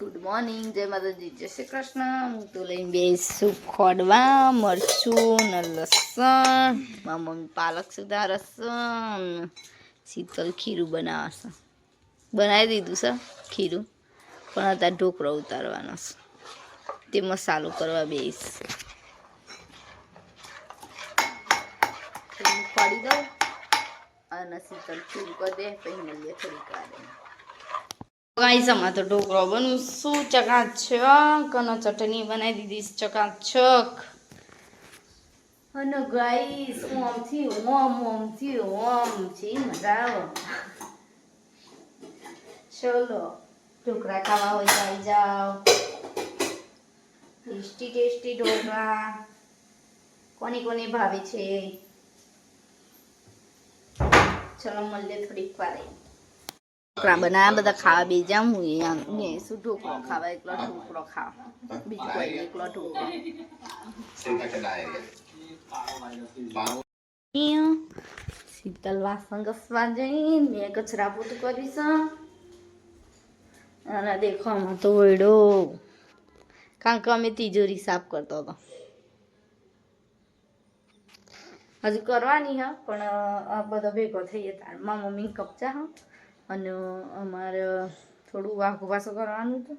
Good morning, જય માતાજી, જય શ્રી કૃષ્ણ. હું તો લઈને બેસું ખોડવા મરચું ને લસણ. મારી મમ્મી પાલક સુધા રસણ. શીતલ ખીરું બનાવશે. બનાવી દીધું છે ખીરું, પણ અત્યારે ઢોકળો ઉતારવાનો છે. તે મસાલો કરવા બેસ ફાડી દઉં અને શીતલ ખીરું કરી દે, પછી મળીએ થોડીક વાર. ગાઈસ અમાર તો ઢોકળો બનવું શું ચકાચક, અને ચટણી બનાવી દીધી ચકાચક. અને ગાઈસ ઓમ થી મજા આવે. ચલો ઢોકળા ખાવા હોય તો આવી જાઓ. ટેસ્ટી ટેસ્ટી ઢોકળા કોની કોની ભાવે છે. ચલો મળીએ થોડીક વાર. ઢોકળા બનાવ્યા, બધા ખાવા બે જાઉં. હું શું ઢોકળો ખાવા, એકલો ઢોકળો ખાવા, બીજું કોઈ નહીં, એકલો ઢોકળો. શીતલ વાસણ ઘસવા જઈને મેં કચરા પોતું કરીશ. અને દેખવામાં તો વડો, કારણ કે અમે તિજોરી સાફ કરતો હતો. હજુ કરવાની હા, પણ આ બધો ભેગો થઈએ તાર મારા મમ્મી કપચા હા. અને અમારે થોડું વાઘું પાછું કરવાનું હતું.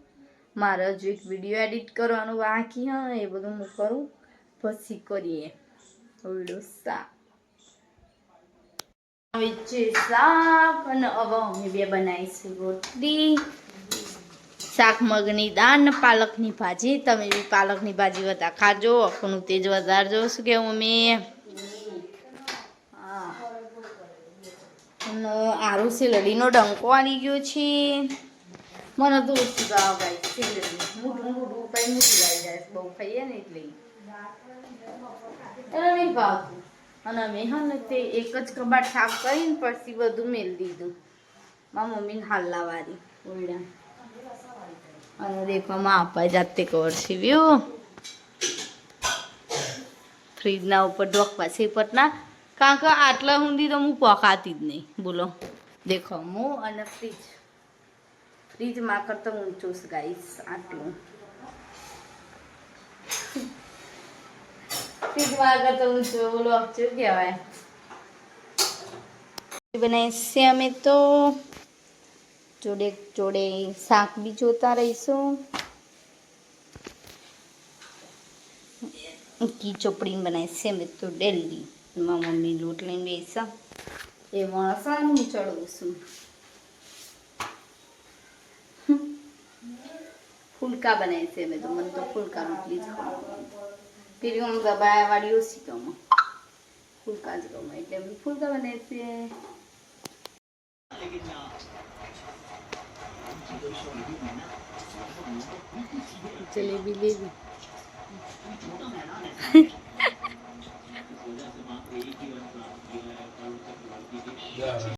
મારે હજુ એક વિડીયો એડિટ કરવાનું બાકી હા, એ બધું હું કરું પછી કરીએ વિડીયો સાફ. શાક અને હવે અમે બે બનાવીશું રોટલી. શાક મગની દાળ ને પાલકની ભાજી. તમે બી પાલકની ભાજી વધારે ખાજો, આપણું તેજ વધારજો. શું કેવું મમ્મી? હા. અને આરું શેલડીનો ડંકો આવી ગયો છે. મને તો ઓછું ભાવ ગાય શેલડી. મોટું મોટું કઈ મૂકી આવી જાય, બહુ ખાઈએ ને એટલે નહીં ભાવતું. અને અમે હા ને તે એક જ કબાટ સાફ કરીને પછી બધું મેળ દીધું. મારા મમ્મીને હાલ્લા વાળી ઓરડા. અને દેખવામાં આપા જાતે કવર સીવ્યું. ફ્રીજના ઉપર ઢોકવા સેપટના, કારણ કે આટલા ઊંધી તો હું પોકાતી જ નહીં. બોલો દેખો હું અને ફ્રીજ. ફ્રીજમાં કરતો ઊંચું ગાઈસ આટલું. ફ્રીજમાં કરતો ઊંચું બોલો શું કહેવાય. બનાવીશે અમે તો જોડે જોડે શાક બી જોતા રહીશું. કી ચોપડી બનાવીશે અમે તો ડેલી. મારા મમ્મી લોટ લઈને બેસા એ માણસાનું ચડવું છું. ફુલકા બનાવી છે અમે તો. મને તો ફુલકા રોટલી જ ખાવા. પેલી હું દબાયા વાળી ઓછી ગમે, ફુલકા જ ગમે એટલે અમે ફુલકા બનાવી છે. જલેબી લેવી.